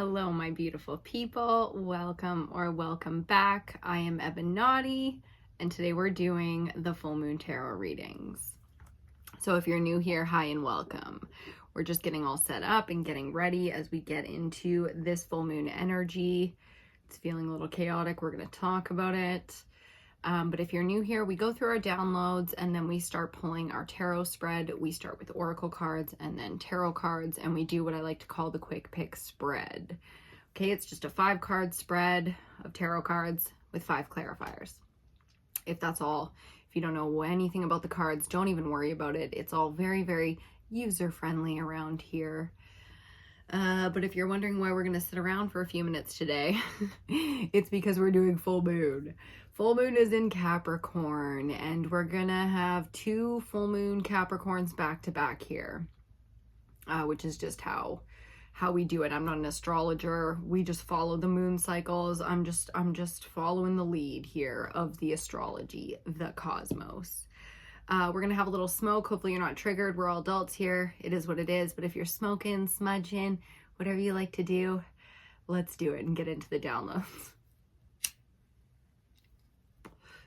Hello, my beautiful people. Welcome back. I am EBINOTTI, and today we're doing the full moon tarot readings. So if you're new here, hi and welcome. We're just getting all set up and getting ready as we get into this full moon energy. It's feeling a little chaotic. We're going to talk about it. But if you're new here, we go through our downloads and then we start pulling our tarot spread. We start with oracle cards and then tarot cards, and we do what I like to call the quick pick spread. Okay, it's just a 5-card spread of tarot cards with 5 clarifiers. If that's all, if you don't know anything about the cards, don't even worry about it. It's all very, very user-friendly around here. But if you're wondering why we're going to sit around for a few minutes today, it's because we're doing full moon. Full moon is in Capricorn, and we're going to have 2 full moon Capricorns back to back here, which is just how we do it. I'm not an astrologer. We just follow the moon cycles. I'm just following the lead here of the astrology, the cosmos. We're going to have a little smoke. Hopefully you're not triggered. We're all adults here. It is what it is. But if you're smoking, smudging, whatever you like to do, let's do it and get into the downloads.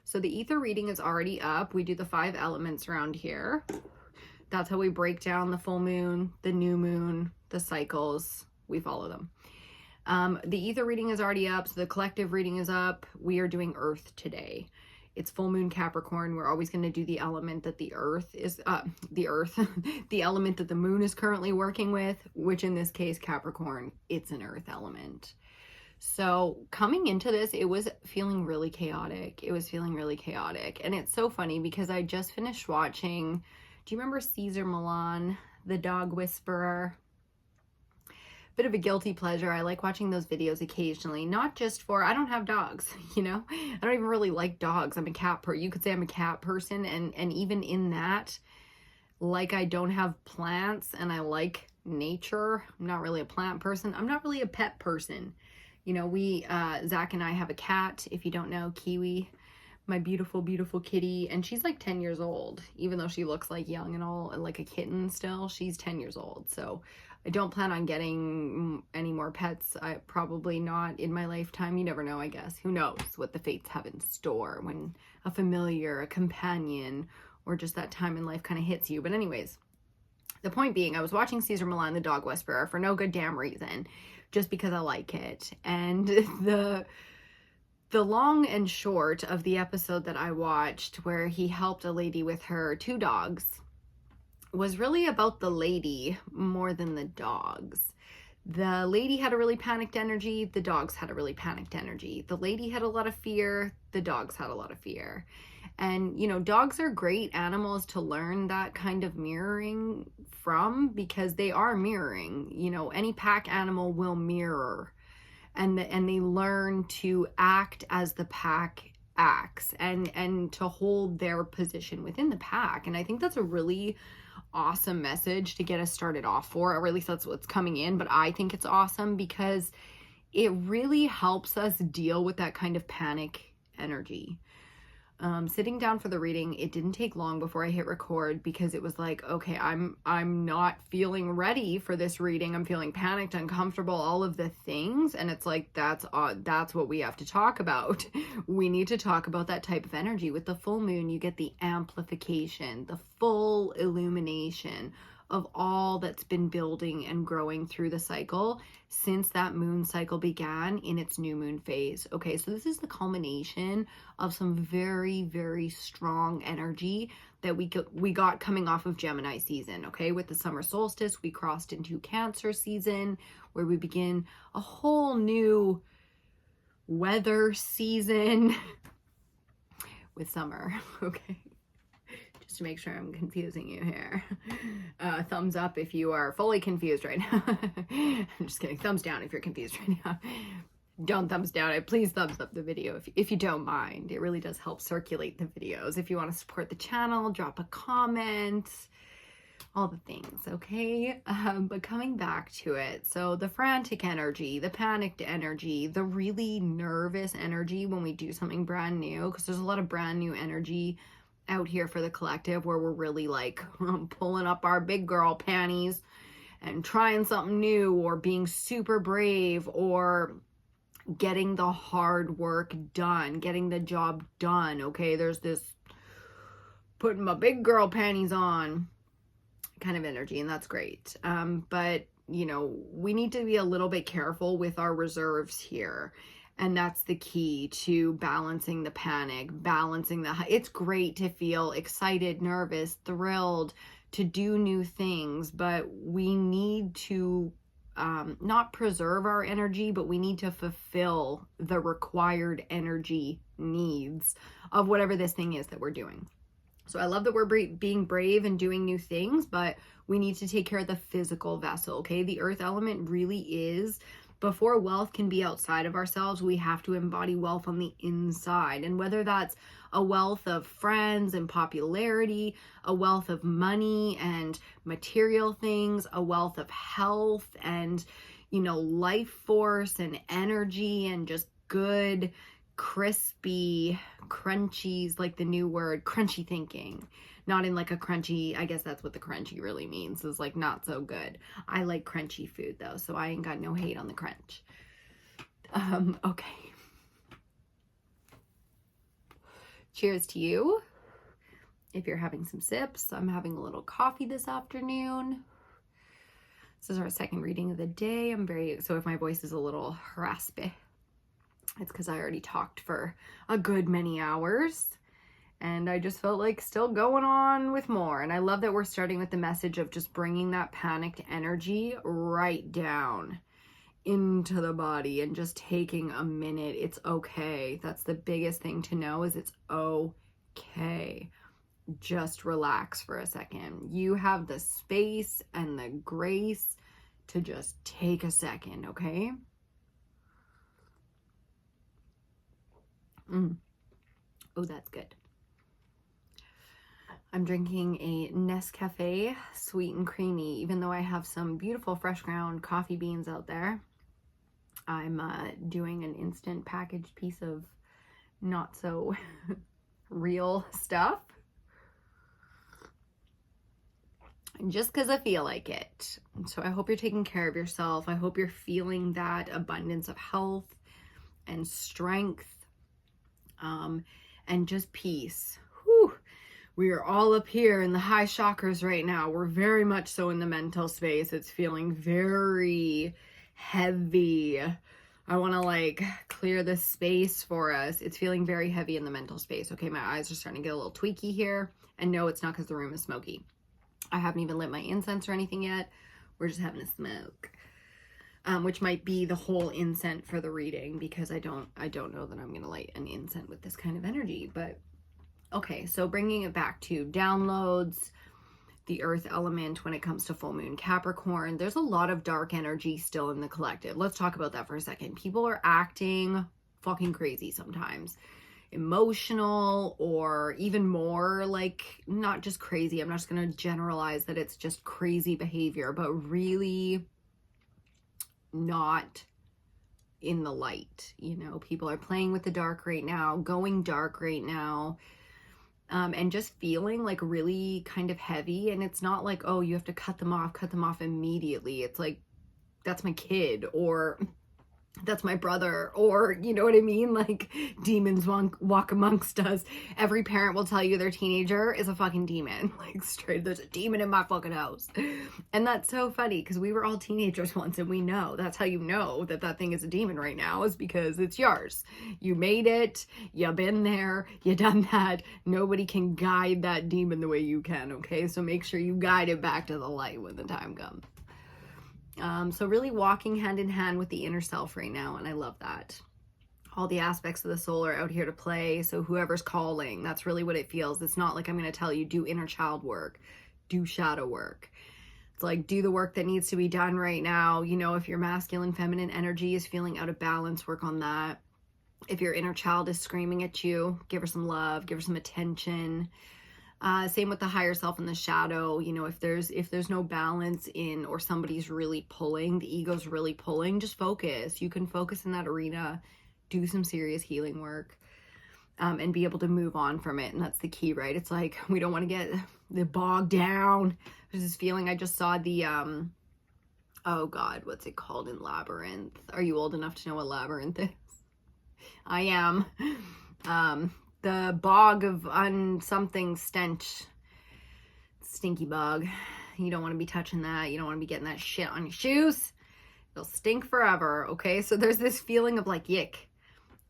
So the ether reading is already up. We do the 5 elements around here. That's how we break down the full moon, the new moon, the cycles. We follow them. The ether reading is already up. So the collective reading is up. We are doing earth today. It's full moon Capricorn. We're always going to do the element that the earth is, the element that the moon is currently working with, which in this case, Capricorn, it's an earth element. So coming into this, it was feeling really chaotic. And it's so funny because I just finished watching, do you remember Cesar Millan, the dog whisperer? Bit of a guilty pleasure. I like watching those videos occasionally, not just for, I don't have dogs, you know, I don't even really like dogs. I'm a cat person. You could say I'm a cat person. And even in that, like, I don't have plants and I like nature. I'm not really a plant person. I'm not really a pet person. You know, Zach and I have a cat, if you don't know, Kiwi, my beautiful, beautiful kitty. And she's like 10 years old, even though she looks like young and all, like a kitten still, she's 10 years old. So I don't plan on getting any more pets. Probably not in my lifetime. You never know, I guess. Who knows what the fates have in store when a familiar, a companion, or just that time in life kind of hits you. But anyways, the point being, I was watching Cesar Millan, the dog whisperer, for no good damn reason, just because I like it. And the long and short of the episode that I watched where he helped a lady with her 2 dogs was really about the lady more than the dogs. The lady had a really panicked energy. The dogs had a really panicked energy. The lady had a lot of fear. The dogs had a lot of fear. And, you know, dogs are great animals to learn that kind of mirroring from, because they are mirroring. You know, any pack animal will mirror, and they learn to act as the pack acts and to hold their position within the pack. And I think that's a really awesome message to get us started off for, or at least that's what's coming in. But I think it's awesome because it really helps us deal with that kind of panic energy. Sitting down for the reading, it didn't take long before I hit record, because it was like, okay, I'm not feeling ready for this reading. I'm feeling panicked, uncomfortable, all of the things. And it's like, that's what we have to talk about. We need to talk about that type of energy. With the full moon, you get the amplification, the full illumination of all that's been building and growing through the cycle since that moon cycle began in its new moon phase. Okay, so this is the culmination of some very, very strong energy that we got coming off of Gemini season. Okay, with the summer solstice, we crossed into Cancer season, where we begin a whole new weather season with summer. Okay, just to make sure I'm confusing you here. Thumbs up if you are fully confused right now. I'm just kidding. Thumbs down if you're confused right now. Don't thumbs down. Please thumbs up the video if you don't mind. It really does help circulate the videos. If you want to support the channel, drop a comment, all the things, okay? But coming back to it, so the frantic energy, the panicked energy, the really nervous energy when we do something brand new, because there's a lot of brand new energy out here for the collective where we're really like pulling up our big girl panties and trying something new, or being super brave, or getting the hard work done, getting the job done. Okay, there's this putting my big girl panties on kind of energy, and that's great. But you know, we need to be a little bit careful with our reserves here. And that's the key to balancing the panic, balancing the, it's great to feel excited, nervous, thrilled, to do new things, but we need to not preserve our energy, but we need to fulfill the required energy needs of whatever this thing is that we're doing. So I love that we're being brave and doing new things, but we need to take care of the physical vessel, okay? The earth element really is, before wealth can be outside of ourselves, we have to embody wealth on the inside. And whether that's a wealth of friends and popularity, a wealth of money and material things, a wealth of health and, you know, life force and energy and just good, crispy, crunchies, like the new word, crunchy thinking. Not in like a crunchy, I guess that's what the crunchy really means, is like not so good. I like crunchy food though, so I ain't got no hate on the crunch. Okay. Cheers to you. If you're having some sips, I'm having a little coffee this afternoon. This is our second reading of the day. So if my voice is a little raspy, it's because I already talked for a good many hours. And I just felt like still going on with more. And I love that we're starting with the message of just bringing that panicked energy right down into the body and just taking a minute. It's okay. That's the biggest thing to know, is it's okay. Just relax for a second. You have the space and the grace to just take a second, okay? Oh, that's good. I'm drinking a Nescafe sweet and creamy, even though I have some beautiful fresh ground coffee beans out there. I'm doing an instant packaged piece of not so real stuff. Just because I feel like it. So I hope you're taking care of yourself. I hope you're feeling that abundance of health and strength and just peace. Whew. We are all up here in the high chakras right now. We're very much so in the mental space. It's feeling very heavy. I want to like clear the space for us. It's feeling very heavy in the mental space. Okay, my eyes are starting to get a little tweaky here. And no, it's not because the room is smoky. I haven't even lit my incense or anything yet. We're just having a smoke. Which might be the whole incense for the reading, because I don't know that I'm going to light an incense with this kind of energy, but okay, so bringing it back to downloads, the earth element when it comes to full moon Capricorn, there's a lot of dark energy still in the collective. Let's talk about that for a second. People are acting fucking crazy sometimes. Emotional, or even more like, not just crazy. I'm not just going to generalize that it's just crazy behavior, but really not in the light. You know, people are playing with the dark right now, going dark right now. And just feeling like really kind of heavy. And it's not like, oh, you have to cut them off immediately. It's like, that's my kid, or that's my brother, or you know what I mean? Like, demons walk amongst us. Every parent will tell you their teenager is a fucking demon. Like, straight, there's a demon in my fucking house. And that's so funny, because we were all teenagers once, and we know. That's how you know that that thing is a demon right now, is because it's yours. You made it. You've been there. You done that. Nobody can guide that demon the way you can, okay? So make sure you guide it back to the light when the time comes. So really walking hand in hand with the inner self right now, and I love that. All the aspects of the soul are out here to play, so whoever's calling, that's really what it feels. It's not like I'm going to tell you, do inner child work, do shadow work. It's like, do the work that needs to be done right now. You know, if your masculine, feminine energy is feeling out of balance, work on that. If your inner child is screaming at you, give her some love, give her some attention. Same with the higher self and the shadow. You know, if there's no balance in, or somebody's really pulling, the ego's really pulling, just focus. You can focus in that arena, do some serious healing work, and be able to move on from it. And that's the key, right? It's like, we don't want to get bogged down. There's this feeling, I just saw the oh God, what's it called in Labyrinth? Are you old enough to know what Labyrinth is? I am. The bog of something stench. Stinky bog. You don't want to be touching that. You don't want to be getting that shit on your shoes. It'll stink forever, okay? So there's this feeling of like, ick.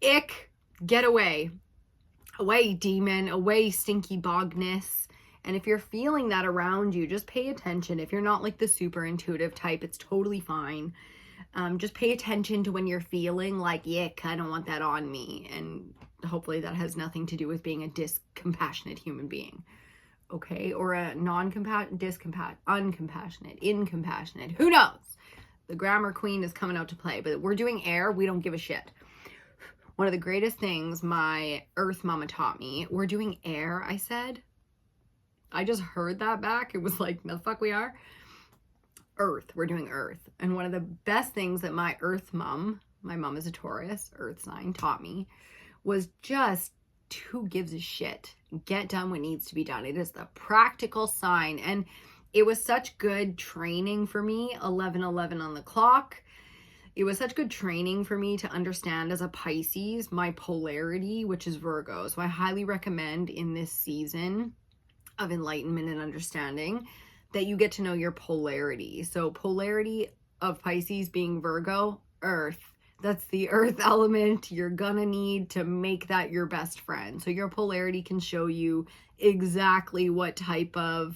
Ick, get away. Away, demon. Away, stinky bogness. And if you're feeling that around you, just pay attention. If you're not like the super intuitive type, it's totally fine. Just pay attention to when you're feeling like, ick, I don't want that on me. And hopefully that has nothing to do with being a uncompassionate human being. Okay? Or a uncompassionate, incompassionate. Who knows? The grammar queen is coming out to play. But we're doing air. We don't give a shit. One of the greatest things my earth mama taught me, we're doing air, I said. I just heard that back. It was like, no, the fuck we are. Earth. We're doing earth. And one of the best things that my earth mom, my mom is a Taurus, earth sign, taught me was just who gives a shit. Get done what needs to be done. It is the practical sign. And it was such good training for me, 11:11 on the clock. It was such good training for me to understand as a Pisces, my polarity, which is Virgo. So I highly recommend in this season of enlightenment and understanding that you get to know your polarity. So polarity of Pisces being Virgo, earth. That's the earth element you're gonna need to make that your best friend. So your polarity can show you exactly what type of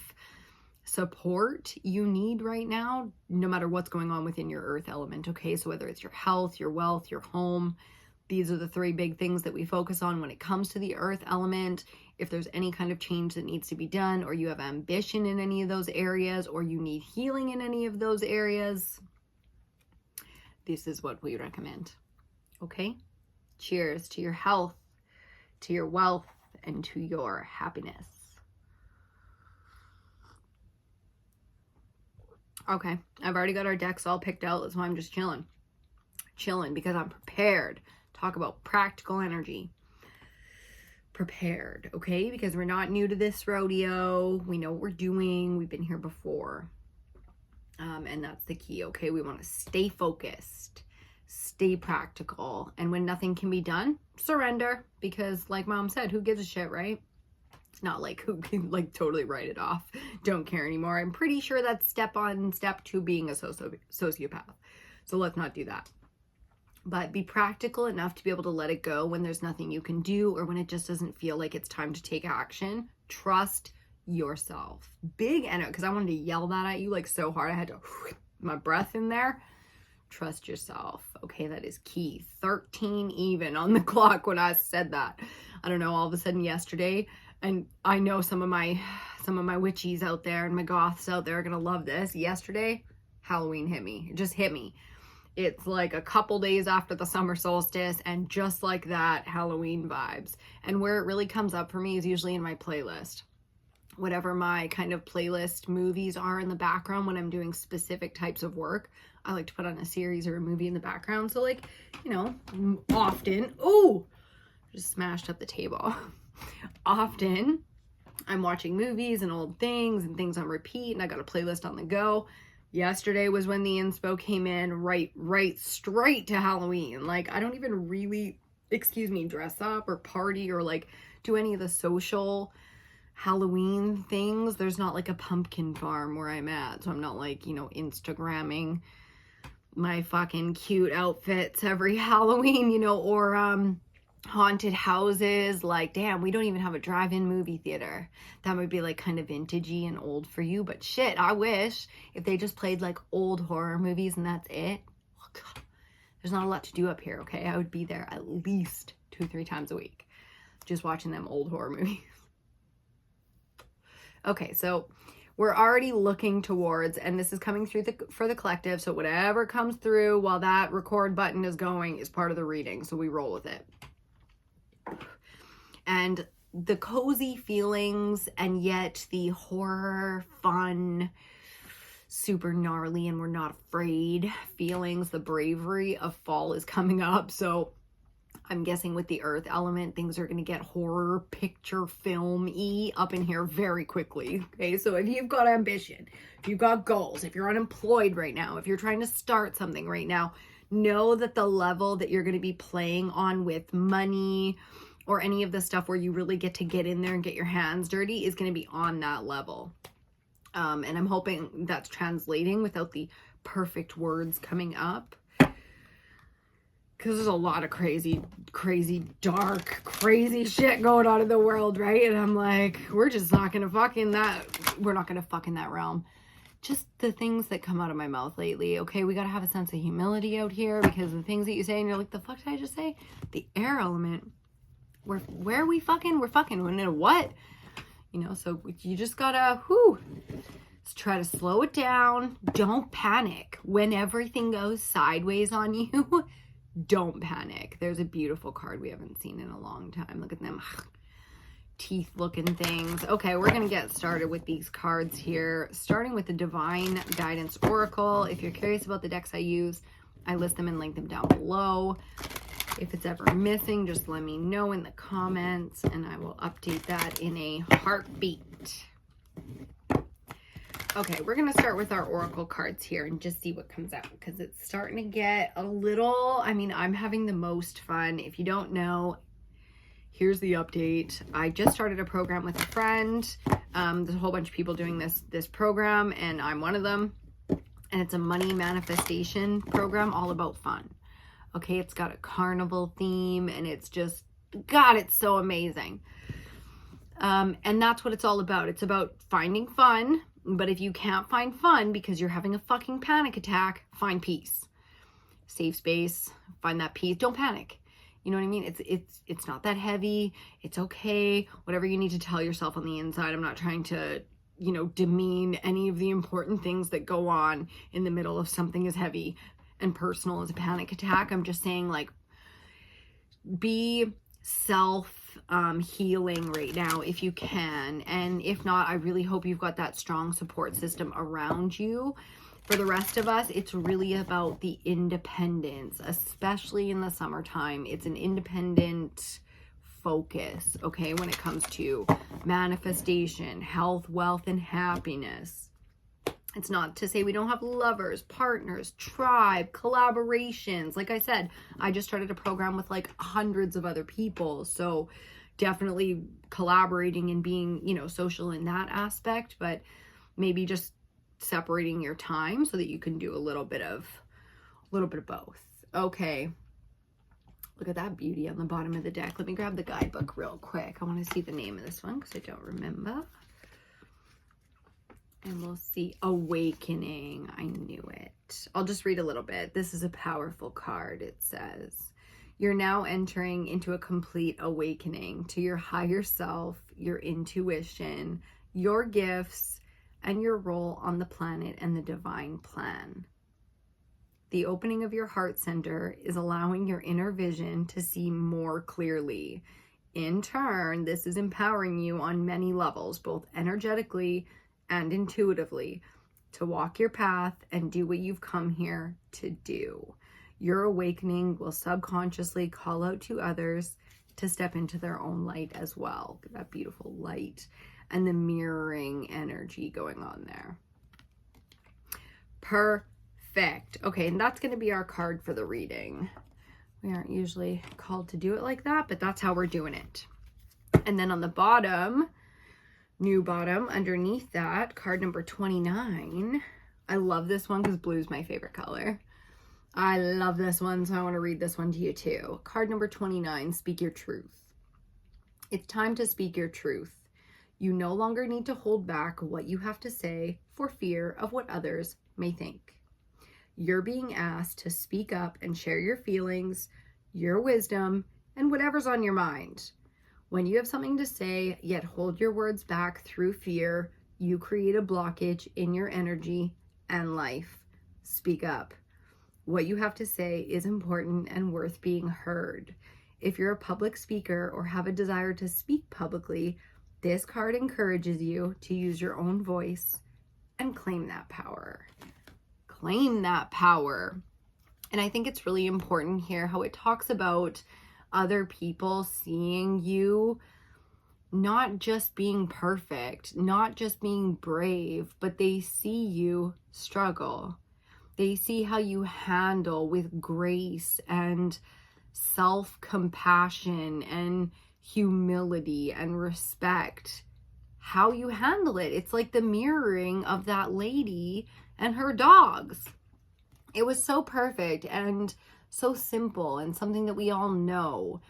support you need right now, no matter what's going on within your earth element. Okay, so whether it's your health, your wealth, your home, these are the three big things that we focus on when it comes to the earth element. If there's any kind of change that needs to be done, or you have ambition in any of those areas, or you need healing in any of those areas, this is what we recommend. Okay? Cheers to your health, to your wealth, and to your happiness. Okay, I've already got our decks all picked out. That's why I'm just chilling. Chilling because I'm prepared. Talk about practical energy. Prepared, okay? Because we're not new to this rodeo. We know what we're doing. We've been here before. And that's the key, okay? We want to stay focused, stay practical. And when nothing can be done, surrender. Because like mom said, who gives a shit, right? Not like who can like totally write it off. Don't care anymore. I'm pretty sure that's step 2 being a sociopath. So let's not do that. But be practical enough to be able to let it go when there's nothing you can do, or when it just doesn't feel like it's time to take action. Trust yourself. Big energy, because I wanted to yell that at you like so hard. I had to my breath in there. Trust yourself. Okay, that is key. 13 even on the clock when I said that. I don't know, all of a sudden yesterday, and I know some of my witchies out there and my goths out there are gonna love this. Yesterday, Halloween hit me. It just hit me. It's like a couple days after the summer solstice, and just like that, Halloween vibes. And where it really comes up for me is usually in my playlist. Whatever my kind of playlist movies are in the background when I'm doing specific types of work, I like to put on a series or a movie in the background. So like, you know, often, just smashed up the table. Often I'm watching movies and old things and things on repeat, and I got a playlist on the go. Yesterday was when the inspo came in right straight to Halloween. Like, I don't even really, dress up or party or like do any of the social Halloween things. There's not like a pumpkin farm where I'm at, so I'm not like, you know, Instagramming my fucking cute outfits every Halloween, you know, or haunted houses. Like, damn, we don't even have a drive-in movie theater. That would be like kind of vintagey and old for you, but shit, I wish if they just played like old horror movies and that's it. Oh, God. There's not a lot to do up here, okay? I would be there at least 2-3 times a week just watching them old horror movies. Okay, so we're already looking towards, and this is coming through for the collective, so whatever comes through while that record button is going is part of the reading, so we roll with it. And the cozy feelings, and yet the horror, fun, super gnarly, and we're not afraid feelings, the bravery of fall is coming up. So I'm guessing with the earth element, things are going to get horror, picture, film-y up in here very quickly. Okay, so if you've got ambition, if you've got goals, if you're unemployed right now, if you're trying to start something right now, know that the level that you're going to be playing on with money or any of the stuff where you really get to get in there and get your hands dirty is going to be on that level. And I'm hoping that's translating without the perfect words coming up. Because there's a lot of crazy, dark, crazy shit going on in the world, right? And I'm like, we're just not going to fuck in that. We're not going to fuck in that realm. Just the things that come out of my mouth lately. Okay, we got to have a sense of humility out here because the things that you say and you're like, the fuck did I just say? The air element. Where are we fucking? We're fucking. What? You know, so you just got to, let's try to slow it down. Don't panic. When everything goes sideways on you, don't panic. There's a beautiful card we haven't seen in a long time. Look at them teeth looking things. Okay, we're going to get started with these cards here, starting with the Divine Guidance Oracle. If you're curious about the decks I use, I list them and link them down below. If it's ever missing, just let me know in the comments and I will update that in a heartbeat. Okay, we're going to start with our Oracle cards here and just see what comes out because it's starting to get a little, I mean, I'm having the most fun. If you don't know, here's the update. I just started a program with a friend. There's a whole bunch of people doing this program and I'm one of them. And it's a money manifestation program all about fun. Okay, it's got a carnival theme and it's just, God, it's so amazing. And that's what it's all about. It's about finding fun. But if you can't find fun because you're having a fucking panic attack, find peace. Safe space, find that peace. Don't panic. You know what I mean? It's not that heavy. It's okay. Whatever you need to tell yourself on the inside. I'm not trying to, you know, demean any of the important things that go on in the middle of something as heavy and personal as a panic attack. I'm just saying, like, be healing right now if you can, and if not, I really hope you've got that strong support system around you. For the rest of us, it's really about the independence, especially in the summertime. It's an independent focus, okay, when it comes to manifestation, health, wealth, and happiness. It's not to say we don't have lovers, partners, tribe, collaborations. Like I said, I just started a program with like hundreds of other people. So definitely collaborating and being, you know, social in that aspect, but maybe just separating your time so that you can do a little bit of both. Okay. Look at that beauty on the bottom of the deck. Let me grab the guidebook real quick. I want to see the name of this one because I don't remember. And we'll see. Awakening. I knew it. I'll just read a little bit. This is a powerful card. It says, you're now entering into a complete awakening to your higher self, your intuition, your gifts, and your role on the planet and the divine plan. The opening of your heart center is allowing your inner vision to see more clearly. In turn, this is empowering you on many levels, both energetically and intuitively, to walk your path and do what you've come here to do. Your awakening will subconsciously call out to others to step into their own light as well. That beautiful light and the mirroring energy going on there. Perfect. Okay, and that's going to be our card for the reading. We aren't usually called to do it like that, but that's how we're doing it. And then on the bottom, new bottom, underneath that, card number 29. I love this one because blue is my favorite color. I love this one, so I want to read this one to you too. Card number 29, speak your truth. It's time to speak your truth. You no longer need to hold back what you have to say for fear of what others may think. You're being asked to speak up and share your feelings, your wisdom, and whatever's on your mind. When you have something to say, yet hold your words back through fear, you create a blockage in your energy and life. Speak up. What you have to say is important and worth being heard. If you're a public speaker or have a desire to speak publicly, this card encourages you to use your own voice and claim that power. Claim that power. And I think it's really important here how it talks about other people seeing you not just being perfect, not just being brave, but they see you struggle. They see how you handle with grace and self-compassion and humility and respect, how you handle it. It's like the mirroring of that lady and her dogs. It was so perfect and so simple and something that we all know.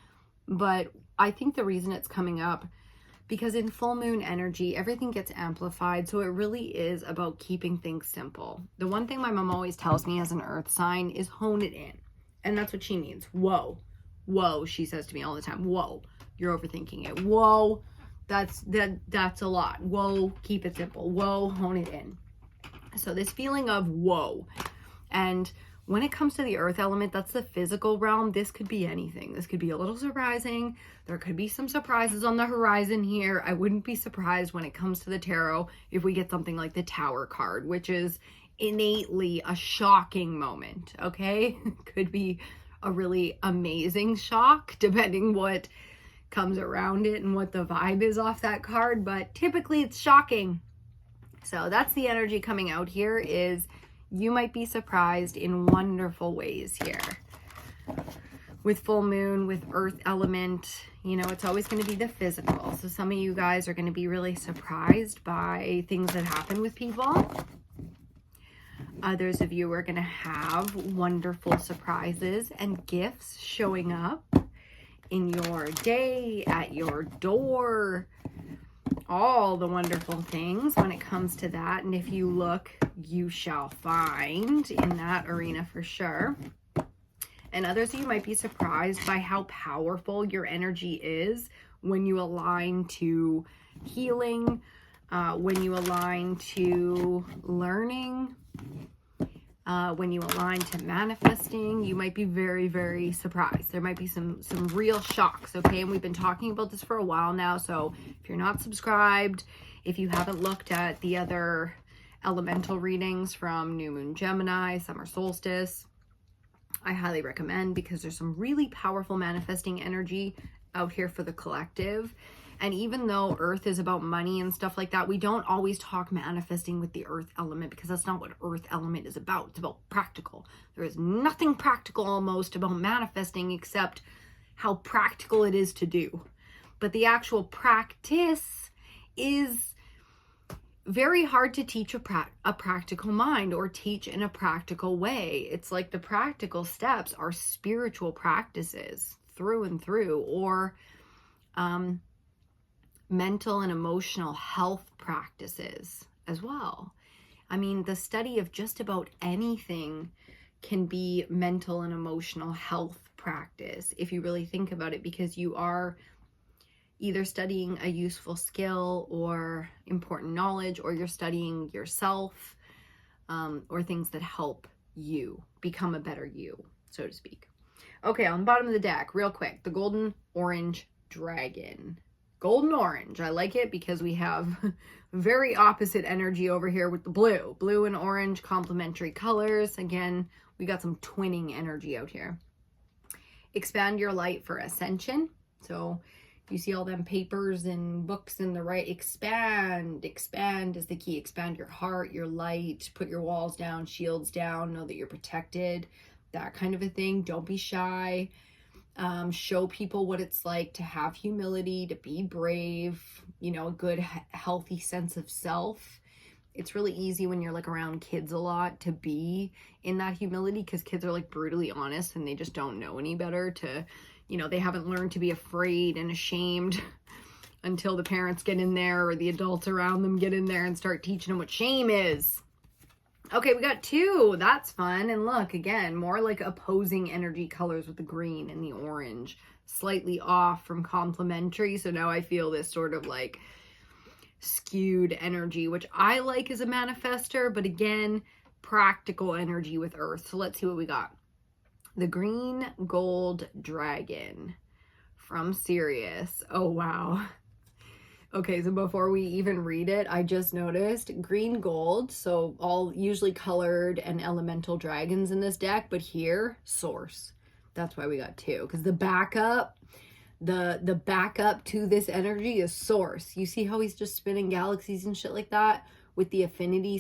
But I think the reason it's coming up, because in full moon energy, everything gets amplified. So it really is about keeping things simple. The one thing my mom always tells me as an earth sign is hone it in. And that's what she means. Whoa, whoa, she says to me all the time. Whoa, you're overthinking it. Whoa, that's a lot. Whoa, keep it simple. Whoa, hone it in. So this feeling of whoa. And when it comes to the earth element, that's the physical realm. This could be anything. This could be a little surprising. There could be some surprises on the horizon here. I wouldn't be surprised when it comes to the tarot if we get something like the Tower card, which is innately a shocking moment, okay? Could be a really amazing shock, depending what comes around it and what the vibe is off that card, but typically it's shocking. So that's the energy coming out here, is you might be surprised in wonderful ways here. With full moon, with earth element, you know, it's always going to be the physical. So some of you guys are going to be really surprised by things that happen with people. Others of you are going to have wonderful surprises and gifts showing up in your day, at your door, all the wonderful things when it comes to that. And if you look, you shall find in that arena for sure. And others of you might be surprised by how powerful your energy is when you align to healing, when you align to learning, when you align to manifesting. You might be very, very surprised. There might be some real shocks, okay? And we've been talking about this for a while now, so if you're not subscribed, if you haven't looked at the other elemental readings from New Moon Gemini, Summer Solstice, I highly recommend, because there's some really powerful manifesting energy out here for the collective. And even though earth is about money and stuff like that, we don't always talk manifesting with the earth element, because that's not what earth element is about. It's about practical. There is nothing practical almost about manifesting except how practical it is to do. But the actual practice is very hard to teach a practical mind, or teach in a practical way. It's like the practical steps are spiritual practices through and through, or mental and emotional health practices as well. I mean, the study of just about anything can be mental and emotional health practice if you really think about it, because you are either studying a useful skill or important knowledge, or you're studying yourself, or things that help you become a better you, so to speak. Okay, on the bottom of the deck, real quick, the golden orange dragon. Golden orange, I like it because we have very opposite energy over here with the blue. Blue and orange, complementary colors. Again, we got some twinning energy out here. Expand your light for ascension. So you see all them papers and books in the right, expand is the key. Expand your heart, your light, put your walls down, shields down, know that you're protected, that kind of a thing. Don't be shy. Show people what it's like to have humility, to be brave, you know, a good, healthy sense of self. It's really easy when you're like around kids a lot to be in that humility, because kids are like brutally honest and they just don't know any better to, you know, they haven't learned to be afraid and ashamed until the parents get in there or the adults around them get in there and start teaching them what shame is. Okay, we got two. That's fun. And look, again, more like opposing energy colors with the green and the orange. Slightly off from complementary. So now I feel this sort of like skewed energy, which I like as a manifester. But again, practical energy with earth. So let's see what we got. The green gold dragon from Sirius. Oh, wow. Okay, so before we even read it, I just noticed green gold, so all usually colored and elemental dragons in this deck, but here, source. That's why we got 2. Because the backup, the backup to this energy is source. You see how he's just spinning galaxies and shit like that with the infinity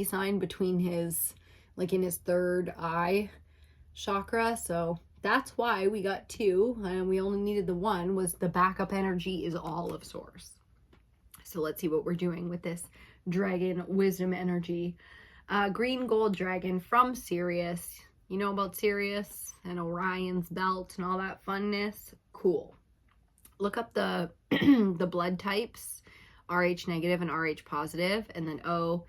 sign between his, like in his third eye chakra. So that's why we got 2 and we only needed the 1, was the backup energy is all of source. So let's see what we're doing with this dragon wisdom energy. Green gold dragon from Sirius. You know about Sirius and Orion's belt and all that funness? Cool. Look up the the blood types, RH negative and RH positive, and then OA,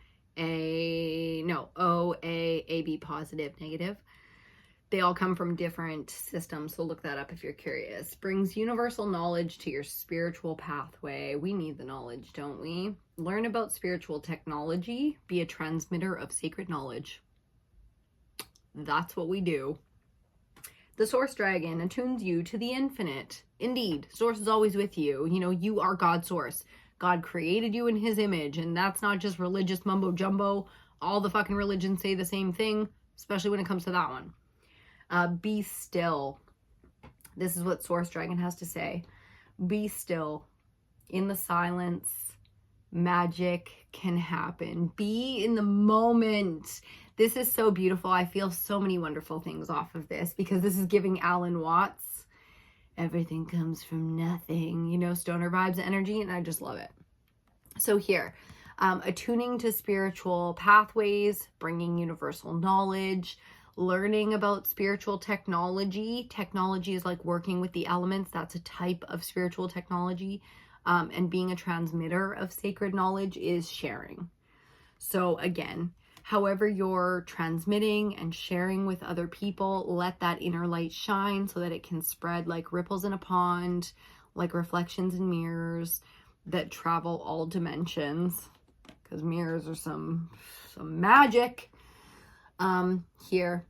AB positive, negative. They all come from different systems, so look that up if you're curious. Brings universal knowledge to your spiritual pathway. We need the knowledge, don't we? Learn about spiritual technology. Be a transmitter of sacred knowledge. That's what we do. The Source Dragon attunes you to the infinite. Indeed, Source is always with you. You know, you are God's source. God created you in his image, and that's not just religious mumbo jumbo. All the fucking religions say the same thing, especially when it comes to that one. Be still. This is what Source Dragon has to say. Be still. In the silence, magic can happen. Be in the moment. This is so beautiful. I feel so many wonderful things off of this because this is giving Alan Watts. Everything comes from nothing. You know, stoner vibes energy, and I just love it. So here, attuning to spiritual pathways, bringing universal knowledge, learning about spiritual technology. Technology is like working with the elements. That's a type of spiritual technology. And being a transmitter of sacred knowledge is sharing. So again, however you're transmitting and sharing with other people, let that inner light shine so that it can spread like ripples in a pond, like reflections in mirrors that travel all dimensions, because mirrors are some magic. Here,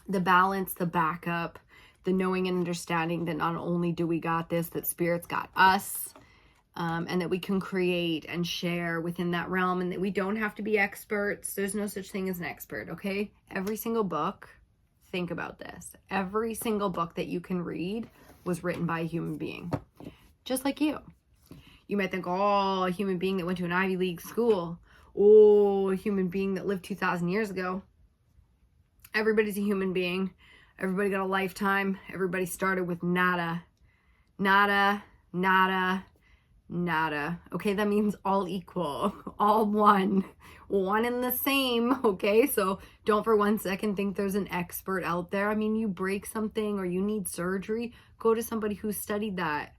the balance, the backup, the knowing and understanding that not only do we got this, that spirit's got us, and that we can create and share within that realm, and that we don't have to be experts. There's no such thing as an expert, okay? Every single book, think about this. Every single book that you can read was written by a human being, just like you. You might think, oh, a human being that went to an Ivy League school. Oh, a human being that lived 2,000 years ago. Everybody's a human being. Everybody got a lifetime. Everybody started with nada. Nada, nada, nada. Okay, that means all equal. All one. One and the same. Okay, so don't for 1 second think there's an expert out there. I mean, you break something or you need surgery, go to somebody who studied that.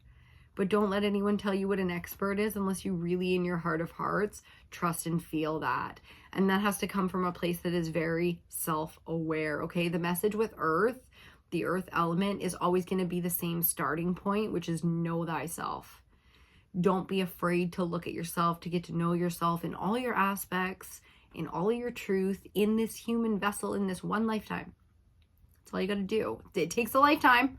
But don't let anyone tell you what an expert is unless you really, in your heart of hearts, trust and feel that. And that has to come from a place that is very self-aware, okay? The message with Earth, the Earth element, is always going to be the same starting point, which is know thyself. Don't be afraid to look at yourself, to get to know yourself in all your aspects, in all of your truth, in this human vessel, in this one lifetime. That's all you got to do. It takes a lifetime.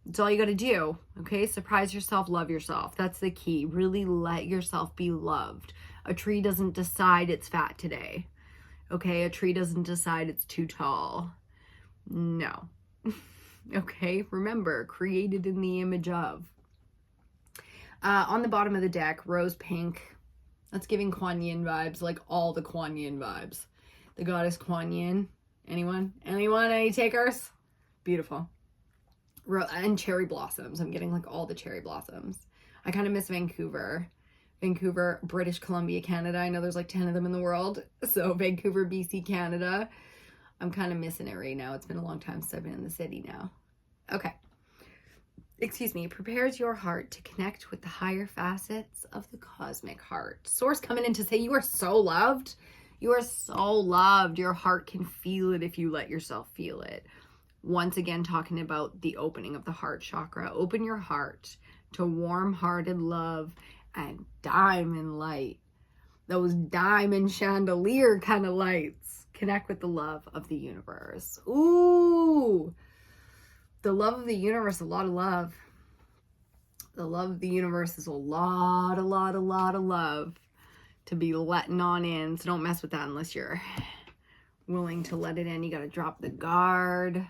It's all you got to do, okay? Surprise yourself, love yourself. That's the key. Really let yourself be loved. A tree doesn't decide it's fat today, okay? A tree doesn't decide it's too tall. No. Okay? Remember, created in the image of. On the bottom of the deck, rose pink. That's giving Kuan Yin vibes, like all the Kuan Yin vibes. The goddess Kuan Yin. Anyone? Anyone? Any takers? Beautiful. And cherry blossoms. I'm getting like all the cherry blossoms. I kind of miss Vancouver, British Columbia, Canada. I know there's like 10 of them in the world. So Vancouver, BC, Canada. I'm kind of missing it right now. It's been a long time since I've been in the city now. Okay. Excuse me. Prepares your heart to connect with the higher facets of the cosmic heart. Source coming in to say you are so loved. You are so loved. Your heart can feel it if you let yourself feel it. Once again, talking about the opening of the heart chakra. Open your heart to warm-hearted love and diamond light. Those diamond chandelier kind of lights. Connect with the love of the universe. Ooh! The love of the universe, a lot of love. The love of the universe is a lot of love to be letting on in. So don't mess with that unless you're willing to let it in. You got to drop the guard.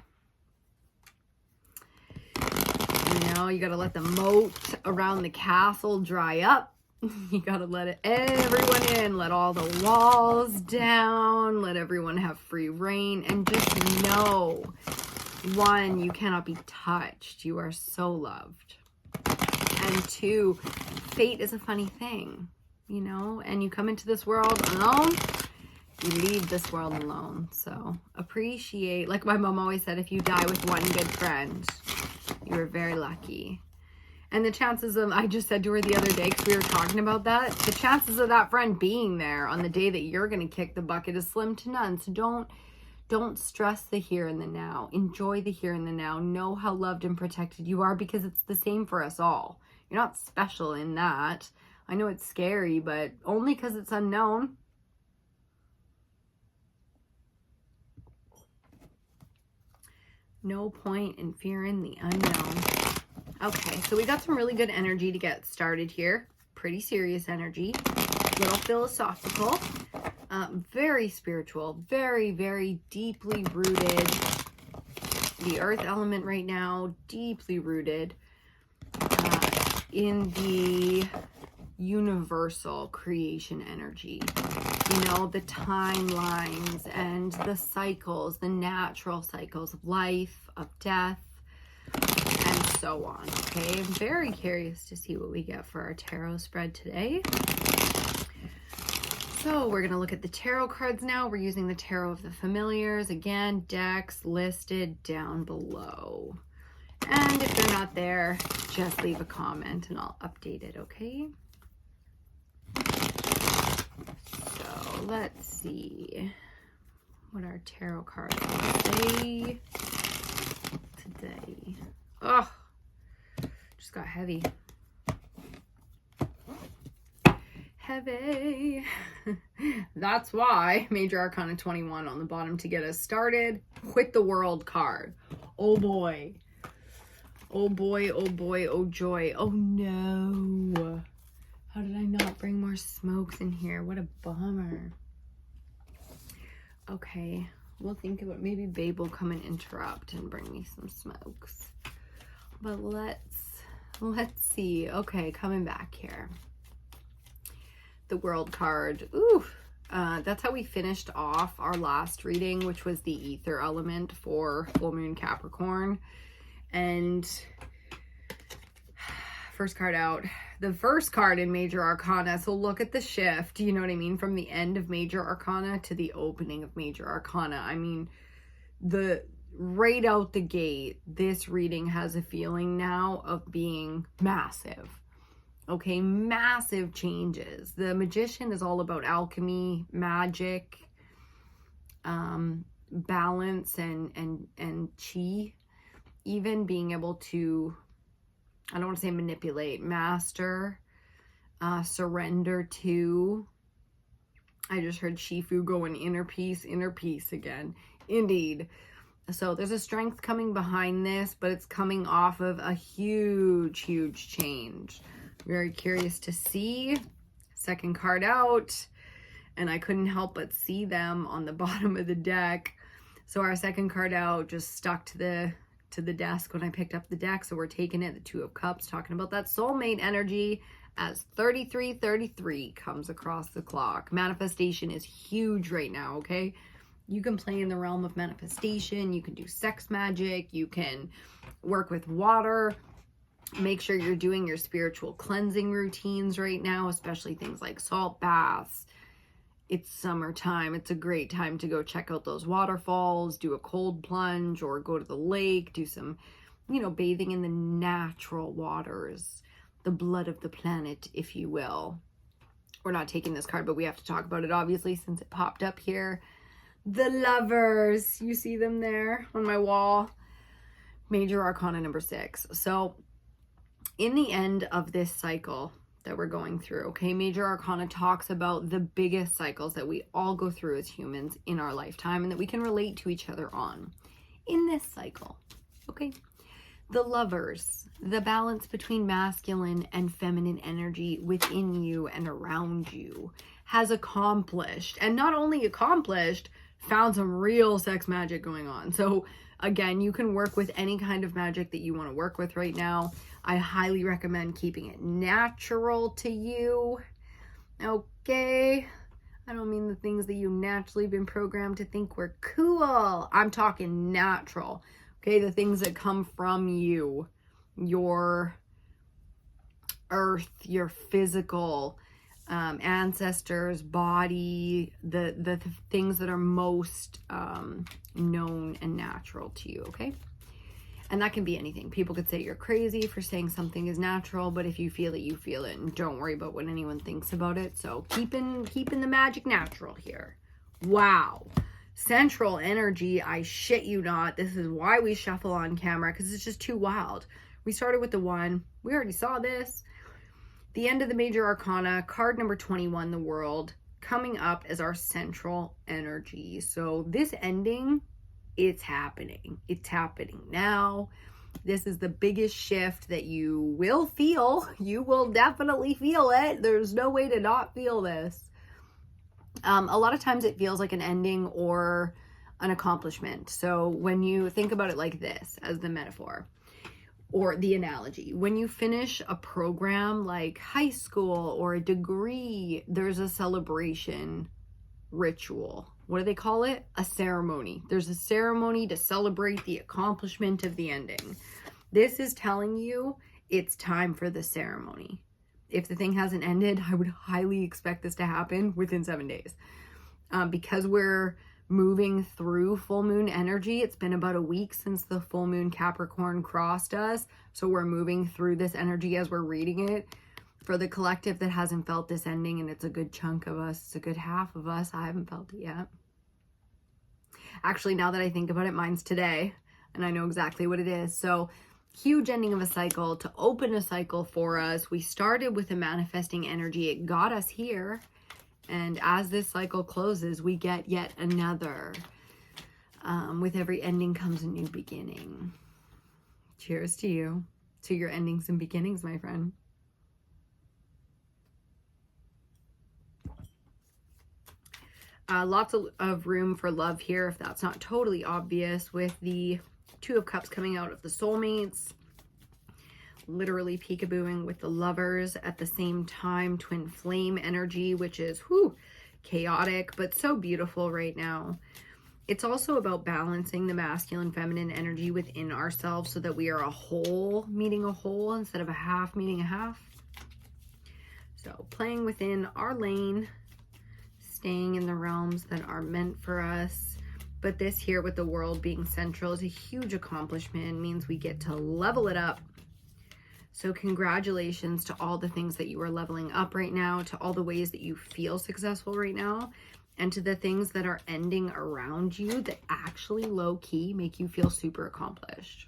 You know, you got to let the moat around the castle dry up. You got to let everyone in, let all the walls down, let everyone have free reign, and just know, one, you cannot be touched. You are so loved. And two, fate is a funny thing, you know, and you come into this world alone, you leave this world alone. So appreciate, like my mom always said, if you die with one good friend, you are very lucky. And the chances of, I just said to her the other day, because we were talking about that, the chances of that friend being there on the day that you're going to kick the bucket is slim to none. So don't stress the here and the now. Enjoy the here and the now. Know how loved and protected you are, because it's the same for us all. You're not special in that. I know it's scary, but only because it's unknown. No point in fearing the unknown. Okay, so we got some really good energy to get started here. Pretty serious energy. Little philosophical. Very spiritual. Very, very deeply rooted. The earth element right now, deeply rooted in the universal creation energy. You know, the timelines and the cycles, the natural cycles of life, of death, and so on. Okay, I'm very curious to see what we get for our tarot spread today. So we're going to look at the tarot cards now. We're using the Tarot of the Familiars. Again, decks listed down below. And if they're not there, just leave a comment and I'll update it, okay? So let's see what our tarot cards say today. Oh, just got heavy. Heavy. That's why Major Arcana 21 on the bottom to get us started with the World card. Oh boy. Oh boy, oh boy, oh joy. Oh no. How did I not bring more smokes in here? What a bummer. Okay, we'll think about, maybe Babe will come and interrupt and bring me some smokes. But let's see. Okay, coming back here. The World card. Ooh, that's how we finished off our last reading, which was the ether element for full moon Capricorn. And first card out, the first card in Major Arcana. So look at the shift, you know what I mean, from the end of Major Arcana to the opening of Major Arcana. I mean, right out the gate, this reading has a feeling now of being massive. Okay, massive changes. The Magician is all about alchemy, magic, balance, and chi. Even being able to, I don't want to say manipulate, master, surrender to. I just heard Shifu going inner peace again. Indeed. So there's a strength coming behind this, but it's coming off of a huge, huge change. Very curious to see. Second card out, and I couldn't help but see them on the bottom of the deck. So our second card out just stuck to the desk when I picked up the deck. So we're taking it, the Two of Cups, talking about that soulmate energy as 3333 comes across the clock. Manifestation is huge right now, okay? You can play in the realm of manifestation. You can do sex magic. You can work with water. Make sure you're doing your spiritual cleansing routines right now, especially things like salt baths. It's summertime. It's a great time to go check out those waterfalls, do a cold plunge, or go to the lake, do some, you know, bathing in the natural waters, the blood of the planet, if you will. We're not taking this card, but we have to talk about it, obviously, since it popped up here. The Lovers. You see them there on my wall. Major Arcana number 6. So in the end of this cycle that we're going through, okay, Major Arcana talks about the biggest cycles that we all go through as humans in our lifetime and that we can relate to each other on. In this cycle, okay, the Lovers, the balance between masculine and feminine energy within you and around you, has accomplished, and not only accomplished, found some real sex magic going on. So Again, you can work with any kind of magic that you want to work with right now. I highly recommend keeping it natural to you. Okay? I don't mean the things that you naturally been programmed to think were cool. I'm talking natural. Okay? The things that come from you. Your earth, your physical ancestors, body, the things that are most known and natural to you, okay? And that can be anything. People could say you're crazy for saying something is natural, but if you feel it, you feel it, and don't worry about what anyone thinks about it. So keeping the magic natural here. Wow. Central energy, I shit you not. This is why we shuffle on camera, because it's just too wild. We started with the 1. We already saw this. The end of the major arcana, card number 21, the world, coming up as our central energy. So this ending, it's happening. It's happening now. This is the biggest shift that you will feel. You will definitely feel it. There's no way to not feel this. A lot of times it feels like an ending or an accomplishment. So when you think about it like this as the metaphor, or the analogy, when you finish a program like high school or a degree, there's a celebration ritual. What do they call it? A ceremony. There's a ceremony to celebrate the accomplishment of the ending. This is telling you it's time for the ceremony. If the thing hasn't ended, I would highly expect this to happen within 7 days. Because we're moving through full moon energy. It's been about a week since the full moon Capricorn crossed us. So we're moving through this energy as we're reading it. For the collective that hasn't felt this ending, and it's a good chunk of us, it's a good half of us, I haven't felt it yet. Actually, now that I think about it, mine's today, and I know exactly what it is. So huge ending of a cycle to open a cycle for us. We started with a manifesting energy. It got us here. And as this cycle closes, we get yet another. With every ending comes a new beginning. Cheers to you, to your endings and beginnings, my friend. Lots of room for love here, if that's not totally obvious, with the 2 of Cups coming out of the soulmates. Literally peekabooing with the lovers at the same time. Twin flame energy, which is chaotic, but so beautiful right now. It's also about balancing the masculine, feminine energy within ourselves so that we are a whole meeting a whole instead of a half meeting a half. So playing within our lane, staying in the realms that are meant for us. But this here with the world being central is a huge accomplishment. It means we get to level it up. So congratulations to all the things that you are leveling up right now, to all the ways that you feel successful right now, and to the things that are ending around you that actually low-key make you feel super accomplished.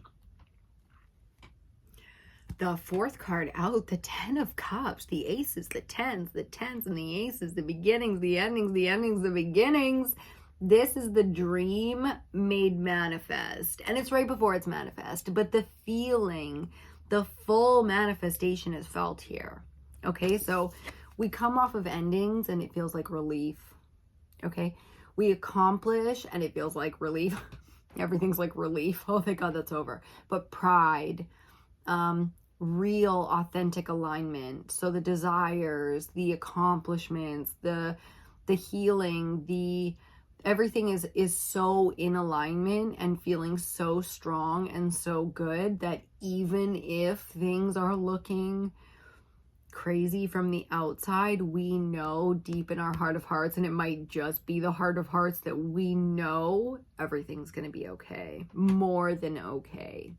The 4th card out, the 10 of Cups, the aces, the tens and the aces, the beginnings, the endings, the beginnings. This is the dream made manifest. And it's right before it's manifest, but the feeling, the full manifestation is felt here. Okay, so we come off of endings and it feels like relief. Okay, we accomplish and it feels like relief. Everything's like relief. Oh, thank God that's over. But pride, real authentic alignment. So the desires, the accomplishments, the healing, everything is so in alignment and feeling so strong and so good that even if things are looking crazy from the outside, we know deep in our heart of hearts, and it might just be the heart of hearts, that we know everything's going to be okay. More than okay.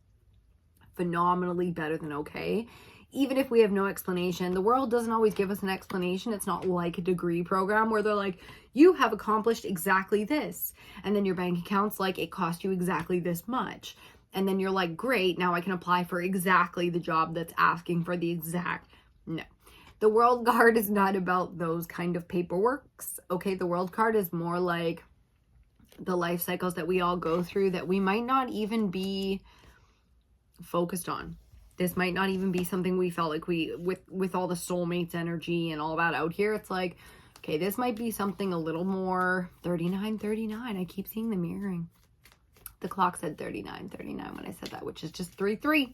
Phenomenally better than okay. Even if we have no explanation, the world doesn't always give us an explanation. It's not like a degree program where they're like, you have accomplished exactly this. And then your bank account's like, it cost you exactly this much. And then you're like, great, now I can apply for exactly the job that's asking for the exact. No. The world card is not about those kind of paperworks. Okay, the world card is more like the life cycles that we all go through that we might not even be focused on. This might not even be something we felt like with all the soulmates energy and all that out here. It's like, okay, this might be something a little more 39. I keep seeing the mirroring. The clock said 39 when I said that, which is just 3-3.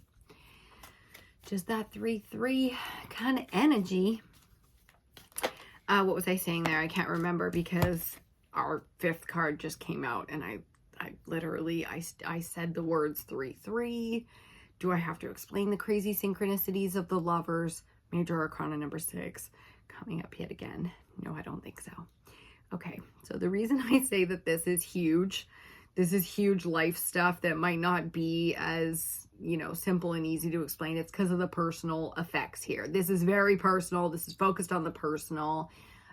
Just that 3-3 kind of energy. What was I saying there? I can't remember because our 5th card just came out and I literally, I said the words 3-3. Do I have to explain the crazy synchronicities of the lovers? Major Arcana number 6 coming up yet again. No, I don't think so. Okay, so the reason I say that this is huge life stuff that might not be as, you know, simple and easy to explain. It's because of the personal effects here. This is very personal. This is focused on the personal,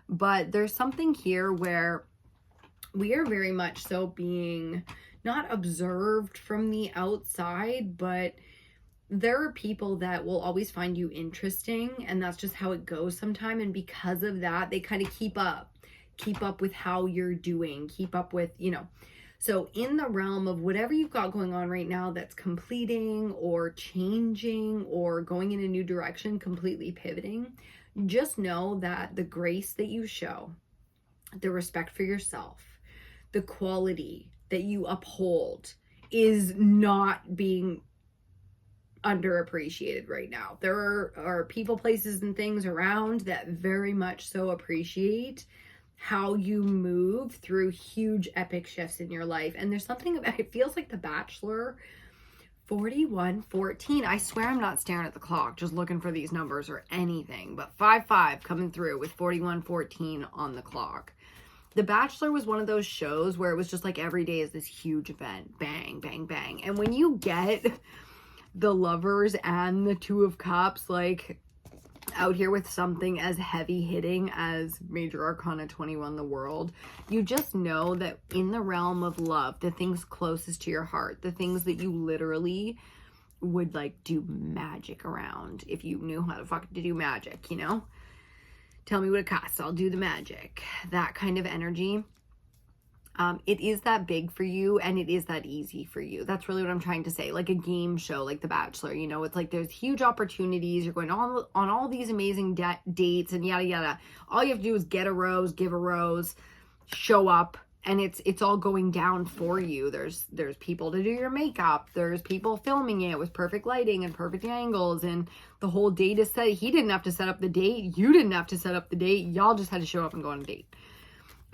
but there's something here where we are very much so being not observed from the outside, but there are people that will always find you interesting, and that's just how it goes sometime. And because of that, they kind of keep up with how you're doing, keep up with, you know. So in the realm of whatever you've got going on right now that's completing or changing or going in a new direction, completely pivoting, just know that the grace that you show, the respect for yourself, the quality that you uphold is not being underappreciated right now. There are people, places, and things around that very much so appreciate how you move through huge epic shifts in your life. And there's something about it, feels like The Bachelor 4114. I swear I'm not staring at the clock just looking for these numbers or anything, but 5-5 coming through with 4114 on the clock. The Bachelor was one of those shows where it was just like every day is this huge event, bang bang bang. And when you get the lovers and the 2 of Cups like out here with something as heavy hitting as Major Arcana 21, the World, you just know that in the realm of love, the things closest to your heart, the things that you literally would like do magic around if you knew how to fucking do magic, you know? Tell me what it costs, I'll do the magic. That kind of energy. It is that big for you, and it is that easy for you. That's really what I'm trying to say. Like a game show, like The Bachelor, you know, it's like there's huge opportunities. You're going on all these amazing dates and yada yada. All you have to do is get a rose, give a rose, show up, and it's all going down for you. There's people to do your makeup. There's people filming it with perfect lighting and perfect angles, and the whole date is set. He didn't have to set up the date. You didn't have to set up the date. Y'all just had to show up and go on a date.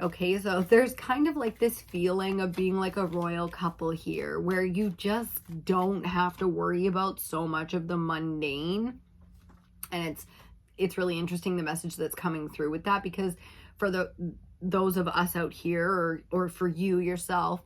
Okay, so there's kind of like this feeling of being like a royal couple here where you just don't have to worry about so much of the mundane. And it's really interesting, the message that's coming through with that, because for those of us out here or for you yourself,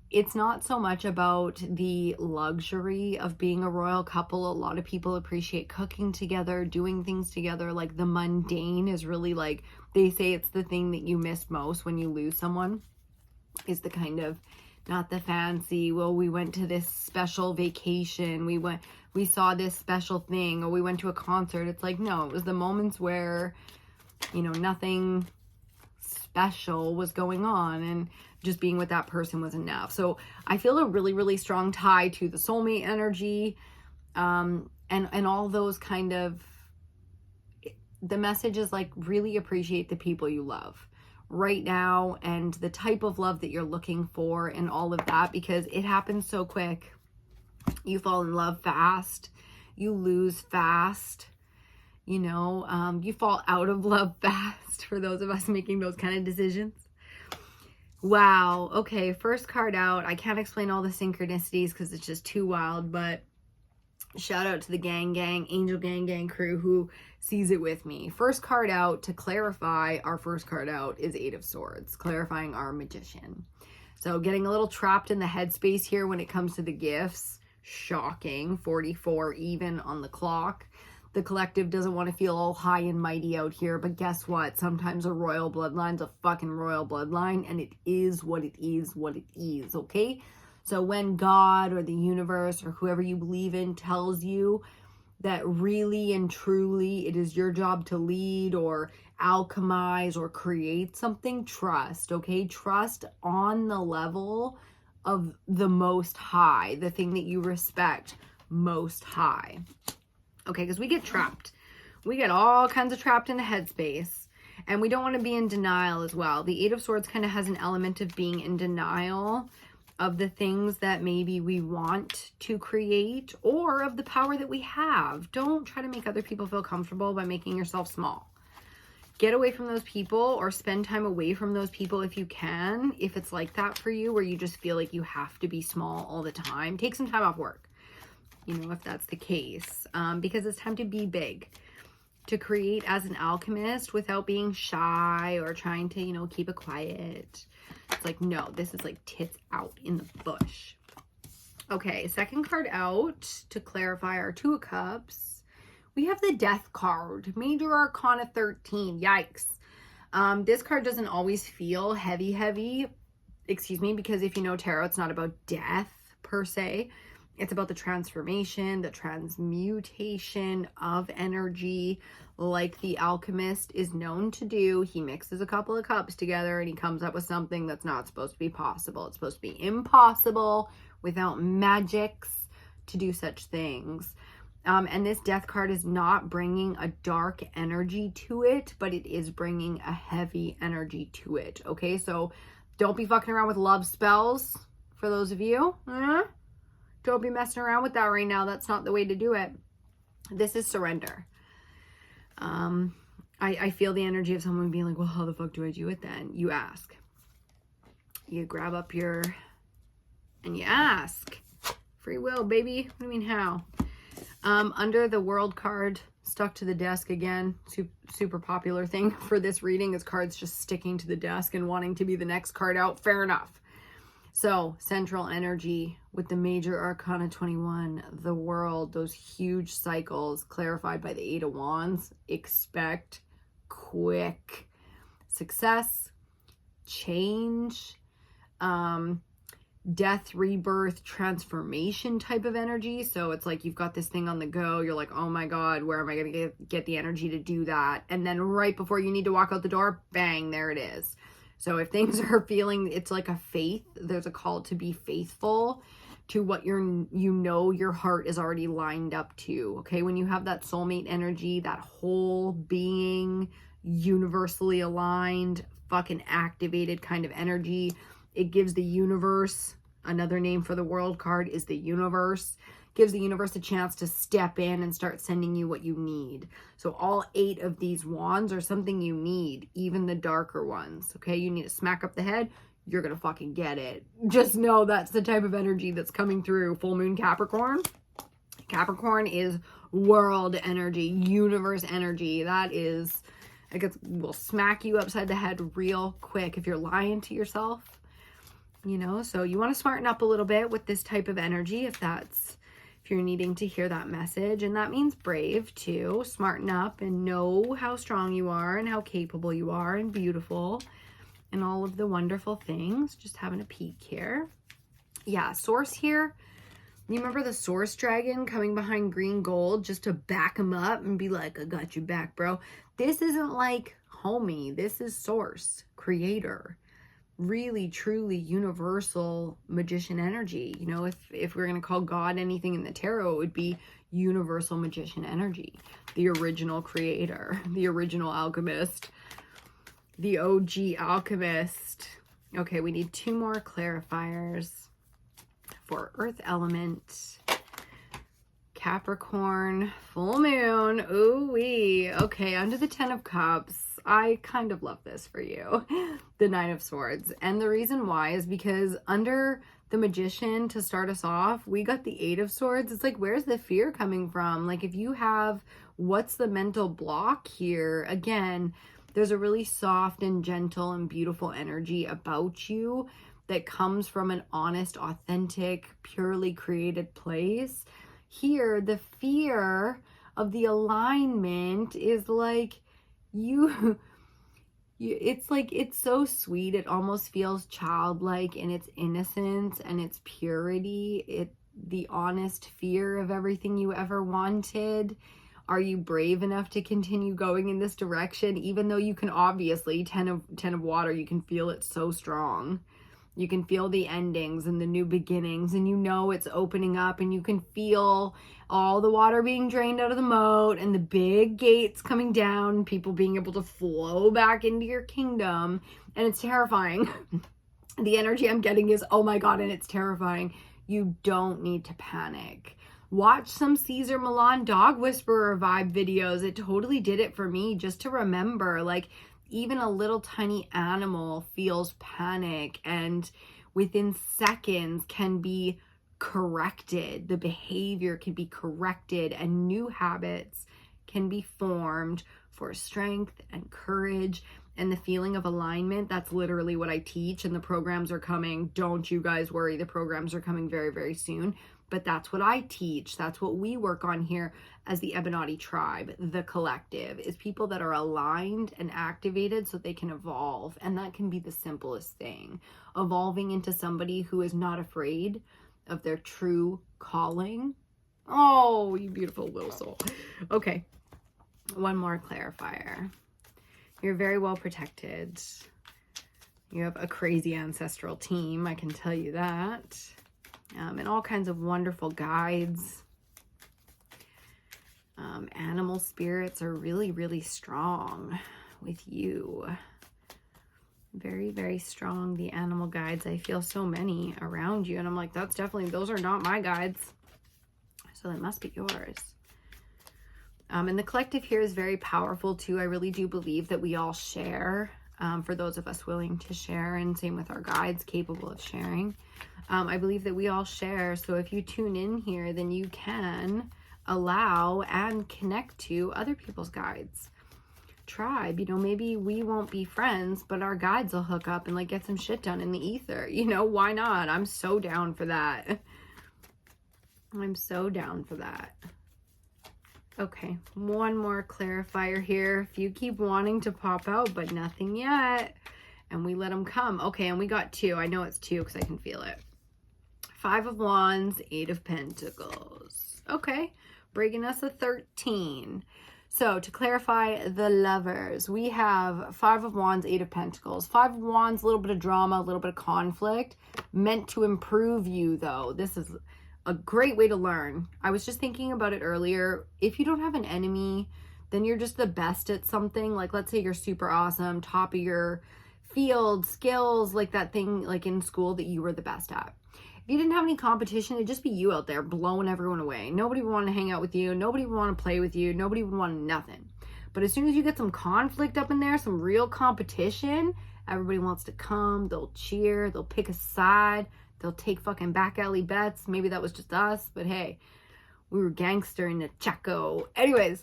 it's not so much about the luxury of being a royal couple. A lot of people appreciate cooking together, doing things together. Like the mundane is really like, they say it's the thing that you miss most when you lose someone, is the kind of, not the fancy, well, we went to this special vacation, we saw this special thing, or we went to a concert. It's like, no, it was the moments where, you know, nothing special was going on, and just being with that person was enough. So I feel a really, really strong tie to the soulmate energy, and all those kind of, the message is like, really appreciate the people you love right now and the type of love that you're looking for and all of that, because it happens so quick. You fall in love fast, you lose fast, you know, you fall out of love fast for those of us making those kind of decisions. Wow. Okay, first card out. I can't explain all the synchronicities because it's just too wild, but shout out to the Angel Gang crew who sees it with me. First card out, to clarify, our first card out is 8 of Swords, clarifying our Magician. So getting a little trapped in the headspace here when it comes to the gifts. Shocking. 44 even on the clock. The collective doesn't want to feel all high and mighty out here, but guess what? Sometimes a royal bloodline's a fucking royal bloodline, and it is what it is, okay? So when God or the universe or whoever you believe in tells you that really and truly it is your job to lead or alchemize or create something, trust, okay? Trust on the level of the Most High, the thing that you respect most high. Okay, because we get trapped. We get all kinds of trapped in the headspace. And we don't want to be in denial as well. The 8 of Swords kind of has an element of being in denial of the things that maybe we want to create, or of the power that we have. Don't try to make other people feel comfortable by making yourself small. Get away from those people, or spend time away from those people if you can, if it's like that for you, where you just feel like you have to be small all the time. Take some time off work, you know, if that's the case, because it's time to be big, to create as an alchemist without being shy or trying to, you know, keep it quiet. It's like, no, this is like tits out in the bush. Okay, second card out to clarify our Two of Cups. We have the Death card, Major Arcana 13. Yikes. This card doesn't always feel heavy, excuse me, because if you know tarot, it's not about death per se. It's about the transformation, the transmutation of energy, like the alchemist is known to do. He mixes a couple of cups together and he comes up with something that's not supposed to be possible. It's supposed to be impossible without magics to do such things. And this Death card is not bringing a dark energy to it, but it is bringing a heavy energy to it. Okay, so don't be fucking around with love spells for those of you. Don't be messing around with that right now. That's not the way to do it. This is surrender. I feel the energy of someone being like, well, how the fuck do I do it then? You ask. You grab up and you ask. Free will, baby. What do you mean how? Under the World card, stuck to the desk again. Super popular thing for this reading is cards just sticking to the desk and wanting to be the next card out. Fair enough. So, central energy with the Major Arcana 21, the World, those huge cycles clarified by the Eight of Wands. Expect quick success, change, death, rebirth, transformation type of energy. So it's like you've got this thing on the go. You're like, oh my God, where am I going to get the energy to do that? And then right before you need to walk out the door, bang, there it is. So if things are feeling, it's like a faith, there's a call to be faithful to what your heart is already lined up to. Okay, when you have that soulmate energy, that whole being, universally aligned, fucking activated kind of energy, it gives the universe, another name for the World card is the universe, gives the universe a chance to step in and start sending you what you need. So all 8 of these wands are something you need, even the darker ones. Okay, you need a smack up the head, you're gonna fucking get it. Just know that's the type of energy that's coming through. Full moon Capricorn. Capricorn is world energy, universe energy. That is, I guess, will smack you upside the head real quick if you're lying to yourself. You know, so you want to smarten up a little bit with this type of energy if you're needing to hear that message. And that means brave too. Smarten up and know how strong you are and how capable you are and beautiful and all of the wonderful things. Just having a peek here. Yeah, Source here. You remember the Source dragon coming behind green gold just to back him up and be like, I got you back, bro. This isn't like homie. This is Source, creator. Really, truly universal magician energy. You know, if we're going to call God anything in the tarot, it would be universal magician energy. The original creator, the original alchemist, the OG alchemist. Okay, we need 2 more clarifiers for earth element. Capricorn, full moon. Ooh-wee. Okay, under the 10 of Cups. I kind of love this for you. The 9 of Swords. And the reason why is because under the Magician, to start us off, we got the 8 of Swords. It's like, where's the fear coming from? Like, if you have, what's the mental block here? Again, there's a really soft and gentle and beautiful energy about you that comes from an honest, authentic, purely created place. Here, the fear of the alignment is like, it's like, it's so sweet. It almost feels childlike in its innocence and its purity. The honest fear of everything you ever wanted. Are you brave enough to continue going in this direction? Even though you can obviously, 10 of water, you can feel it so strong. You can feel the endings and the new beginnings, and you know it's opening up, and you can feel all the water being drained out of the moat and the big gates coming down, people being able to flow back into your kingdom, and it's terrifying. The energy I'm getting is, oh my God, and it's terrifying. You don't need to panic. Watch some Cesar Millan dog whisperer vibe videos. It totally did it for me, just to remember, like, even a little tiny animal feels panic and within seconds can be corrected. The behavior can be corrected and new habits can be formed for strength and courage and the feeling of alignment. That's literally what I teach, and the programs are coming. Don't you guys worry. The programs are coming very, very soon. But that's what I teach. That's what we work on here as the EBINOTTI tribe, the collective, is people that are aligned and activated so they can evolve. And that can be the simplest thing. Evolving into somebody who is not afraid of their true calling. Oh, you beautiful little soul. Okay, one more clarifier. You're very well protected. You have a crazy ancestral team, I can tell you that. And all kinds of wonderful guides. Animal spirits are really, really strong with you. Very, very strong, the animal guides. I feel so many around you, and I'm like, that's definitely, those are not my guides. So they must be yours. And the collective here is very powerful too. I really do believe that we all share, for those of us willing to share, and same with our guides capable of sharing. I believe that we all share. So if you tune in here, then you can allow and connect to other people's guides. Tribe, you know, maybe we won't be friends, but our guides will hook up and like get some shit done in the ether. You know, why not? I'm so down for that. I'm so down for that. Okay, one more clarifier here. If you keep wanting to pop out, but nothing yet, and we let them come. Okay, and we got 2. I know it's 2 because I can feel it. 5 of Wands, 8 of Pentacles. Okay, bringing us a 13. So to clarify the lovers, we have 5 of Wands, 8 of Pentacles. 5 of Wands, a little bit of drama, a little bit of conflict, meant to improve you though. This is a great way to learn. I was just thinking about it earlier. If you don't have an enemy, then you're just the best at something. Like, let's say you're super awesome, top of your field, skills, like that thing like in school that you were the best at. If you didn't have any competition, it'd just be you out there blowing everyone away. Nobody would want to hang out with you. Nobody would want to play with you. Nobody would want nothing. But as soon as you get some conflict up in there, some real competition, everybody wants to come. They'll cheer. They'll pick a side. They'll take fucking back alley bets. Maybe that was just us, but hey, we were gangster in the Chaco. Anyways,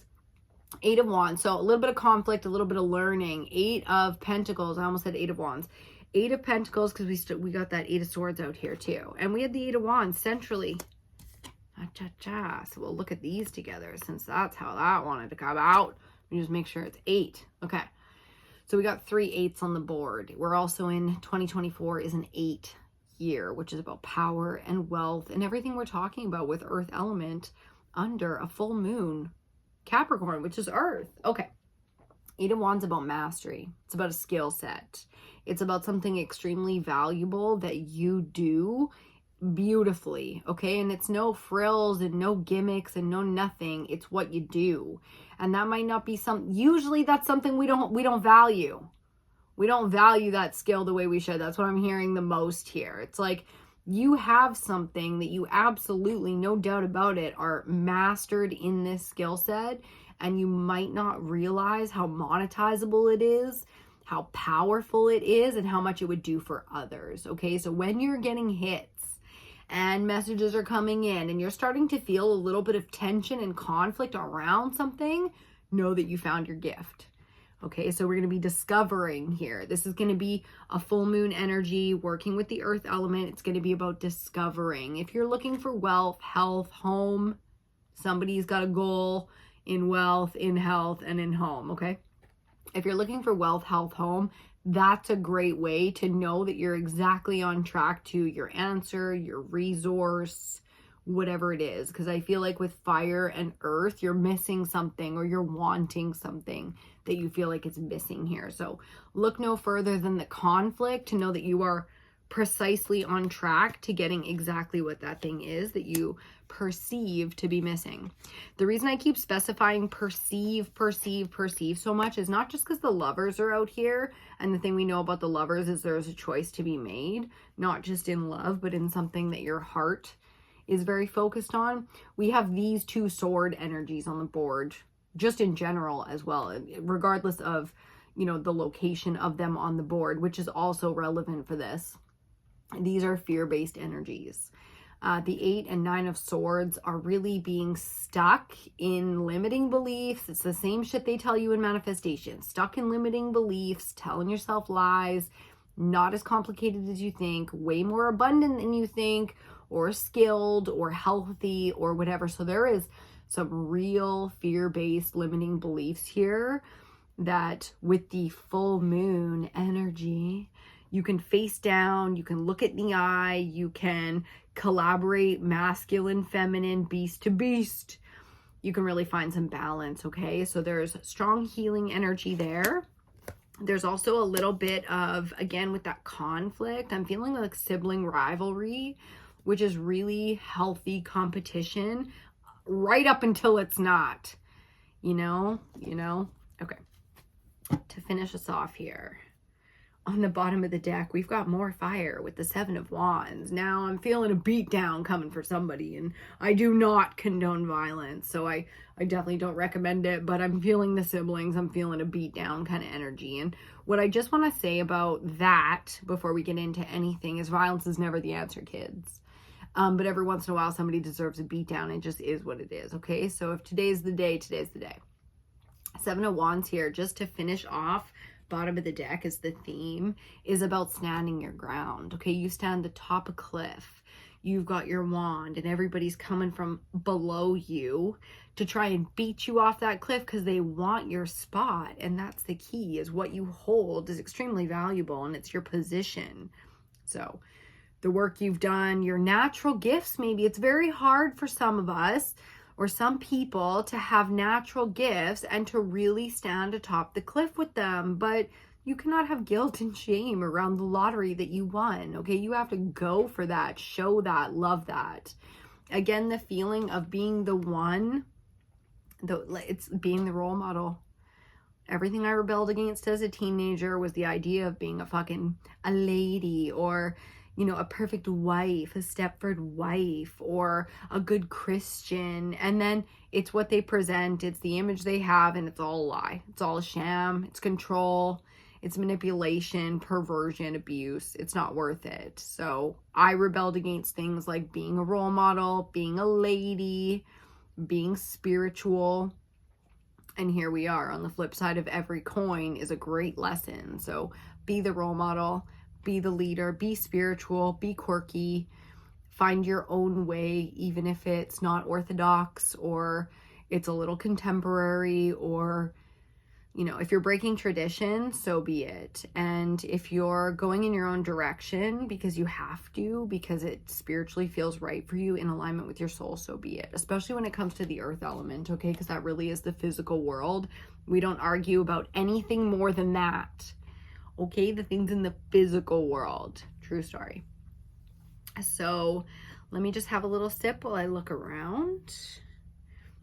8 of Wands. So a little bit of conflict, a little bit of learning. 8 of Pentacles. I almost said 8 of Wands. 8 of Pentacles, because we got that 8 of Swords out here too. And we had the 8 of Wands centrally. Cha-cha-cha. So we'll look at these together since that's how that wanted to come out. We just make sure it's 8. Okay. So we got 3 8s on the board. We're also in 2024 is an 8 year, which is about power and wealth and everything we're talking about with earth element under a full moon Capricorn, which is earth. Okay. 8 of Wands about mastery. It's about a skill set. It's about something extremely valuable that you do beautifully. Okay. And it's no frills and no gimmicks and no nothing. It's what you do. And that might not be usually that's something we don't value. We don't value that skill the way we should. That's what I'm hearing the most here. It's like you have something that you absolutely, no doubt about it, are mastered in this skill set, and you might not realize how monetizable it is, how powerful it is, and how much it would do for others. Okay, so when you're getting hits and messages are coming in and you're starting to feel a little bit of tension and conflict around something, know that you found your gift. Okay, so we're going to be discovering here. This is going to be a full moon energy, working with the earth element. It's going to be about discovering. If you're looking for wealth, health, home, somebody's got a goal in wealth, in health, and in home, okay? If you're looking for wealth, health, home, that's a great way to know that you're exactly on track to your answer, your resource, whatever it is. Because I feel like with fire and earth, you're missing something or you're wanting something that you feel like is missing here. So look no further than the conflict to know that you are precisely on track to getting exactly what that thing is that you perceive to be missing. The reason I keep specifying perceive so much is not just because the lovers are out here, and the thing we know about the lovers is there's a choice to be made, not just in love, but in something that your heart is very focused on. We have these two sword energies on the board, just in general as well, regardless of, you know, the location of them on the board, which is also relevant for this. These are fear-based energies. The 8 and 9 of Swords are really being stuck in limiting beliefs. It's the same shit they tell you in manifestation. Stuck in limiting beliefs, telling yourself lies, not as complicated as you think, way more abundant than you think, or skilled, or healthy, or whatever. So there is some real fear-based limiting beliefs here that with the full moon energy, you can face down, you can look it in the eye, you can collaborate masculine, feminine, beast to beast. You can really find some balance, okay? So there's strong healing energy there. There's also a little bit of, again, with that conflict, I'm feeling like sibling rivalry, which is really healthy competition right up until it's not, you know? Okay. To finish us off here, on the bottom of the deck, we've got more fire with the 7 of Wands. Now I'm feeling a beat down coming for somebody, and I do not condone violence, so I definitely don't recommend it, but I'm feeling the siblings. I'm feeling a beat down kind of energy. And what I just want to say about that before we get into anything is violence is never the answer, kids. But every once in a while, somebody deserves a beat down. It just is what it is, okay? So if today's the day, today's the day. 7 of Wands here, just to finish off, bottom of the deck is the theme, is about standing your ground, okay? You stand atop a cliff, you've got your wand, and everybody's coming from below you to try and beat you off that cliff because they want your spot. And that's the key, is what you hold is extremely valuable, and it's your position. So the work you've done, your natural gifts, maybe it's very hard for some of us or some people to have natural gifts and to really stand atop the cliff with them. But you cannot have guilt and shame around the lottery that you won, okay? You have to go for that, show that, love that. Again, the feeling of being the one, it's being the role model. Everything I rebelled against as a teenager was the idea of being a lady, or, you know, a perfect wife, a Stepford wife, or a good Christian. And then it's what they present, it's the image they have, and it's all a lie. It's all a sham. It's control. It's manipulation, perversion, abuse. It's not worth it. So I rebelled against things like being a role model, being a lady, being spiritual. And here we are. On the flip side of every coin is a great lesson. So be the role model, be the leader, be spiritual, be quirky, find your own way, even if it's not orthodox or it's a little contemporary, or, you know, if you're breaking tradition, so be it. And if you're going in your own direction because you have to, because it spiritually feels right for you in alignment with your soul, so be it. Especially when it comes to the earth element, okay? Because that really is the physical world. We don't argue about anything more than that. Okay, the things in the physical world. True story. So let me just have a little sip while I look around,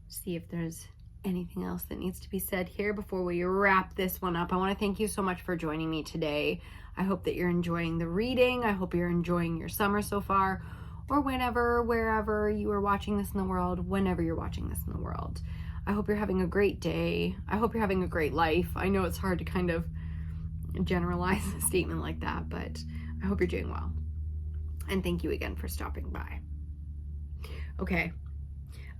see if there's anything else that needs to be said here before we wrap this one up. I want to thank you so much for joining me today. I hope that you're enjoying the reading. I hope you're enjoying your summer so far, or whenever, wherever you are watching this in the world, whenever you're watching this in the world. I hope you're having a great day. I hope you're having a great life. I know it's hard to kind of generalize a statement like that, but I hope you're doing well. And thank you again for stopping by. Okay,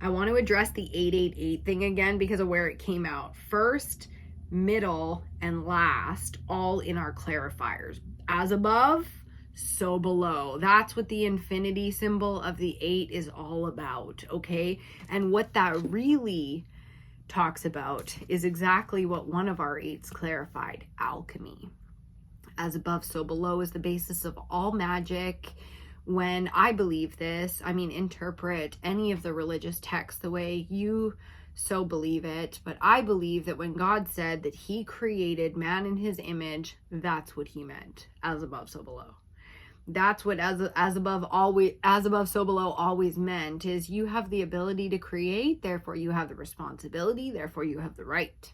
I want to address the 888 thing again because of where it came out. First, middle, and last, all in our clarifiers. As above, so below. That's what the infinity symbol of the 8 is all about, okay? And what that really talks about is exactly what one of our 8s clarified: alchemy. As above, so below is the basis of all magic. When I believe this, I mean, interpret any of the religious texts the way you so believe it, but I believe that when God said that he created man in his image, that's what he meant, as above, so below. That's what as above always, as above so below always meant, is you have the ability to create, therefore you have the responsibility, therefore you have the right.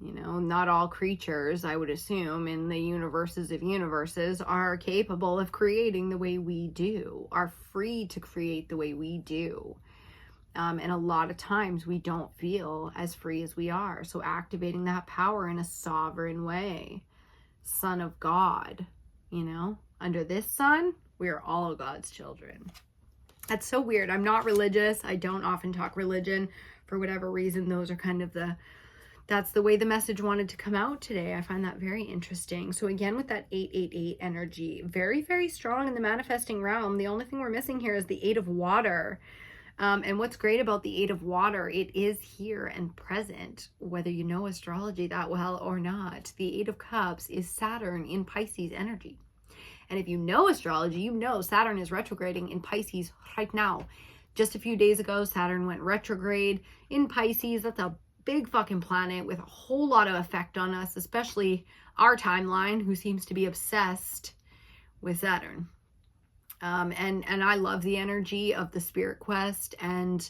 You know, not all creatures, I would assume, in the universes of universes are capable of creating the way we do, are free to create the way we do. And a lot of times we don't feel as free as we are. So activating that power in a sovereign way. Son of God, you know, under this sun, we are all God's children. That's so weird. I'm not religious. I don't often talk religion for whatever reason. Those are kind of that's the way the message wanted to come out today. I find that very interesting. So again, with that 888 energy, very, very strong in the manifesting realm. The only thing we're missing here is the 8 of water. And what's great about the 8 of water, it is here and present, whether you know astrology that well or not. The 8 of cups is Saturn in Pisces energy. And if you know astrology, you know Saturn is retrograding in Pisces right now. Just a few days ago, Saturn went retrograde in Pisces. That's a big fucking planet with a whole lot of effect on us, especially our timeline, who seems to be obsessed with Saturn. And I love the energy of the spirit quest and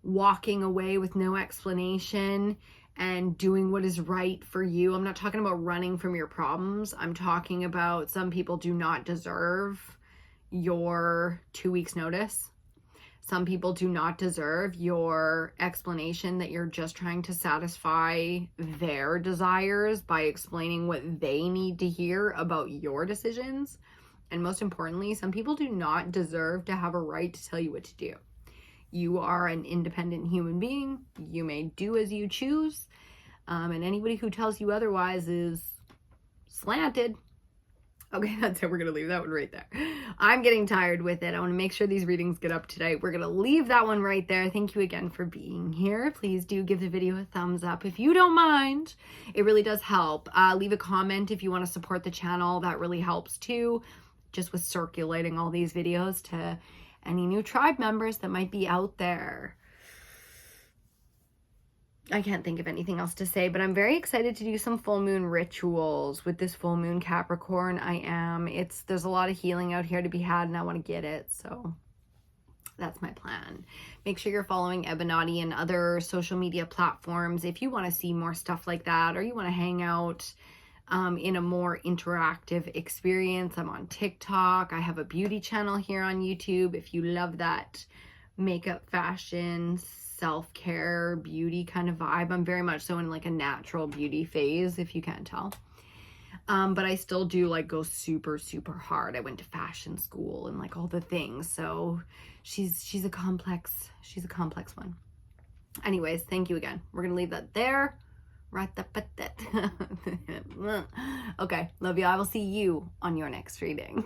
walking away with no explanation and doing what is right for you. I'm not talking about running from your problems. I'm talking about some people do not deserve your 2 weeks notice. Some people do not deserve your explanation that you're just trying to satisfy their desires by explaining what they need to hear about your decisions. And most importantly, some people do not deserve to have a right to tell you what to do. You are an independent human being. You may do as you choose. And anybody who tells you otherwise is slanted. Okay, that's it. We're going to leave that one right there. I'm getting tired with it. I want to make sure these readings get up today. We're going to leave that one right there. Thank you again for being here. Please do give the video a thumbs up if you don't mind. It really does help. Leave a comment if you want to support the channel. That really helps too. Just with circulating all these videos to any new tribe members that might be out there. I can't think of anything else to say, but I'm very excited to do some full moon rituals with this full moon Capricorn. There's a lot of healing out here to be had, and I want to get it. So that's my plan. Make sure you're following EBINOTTI and other social media platforms if you want to see more stuff like that, or you want to hang out in a more interactive experience. I'm on TikTok. I have a beauty channel here on YouTube. If you love that makeup, fashion, self-care, beauty kind of vibe, I'm very much so in like a natural beauty phase, if you can't tell. But I still do like go super, super hard. I went to fashion school and like all the things. So she's a complex one. Anyways, thank you again. We're gonna leave that there. Okay, love you. I will see you on your next reading.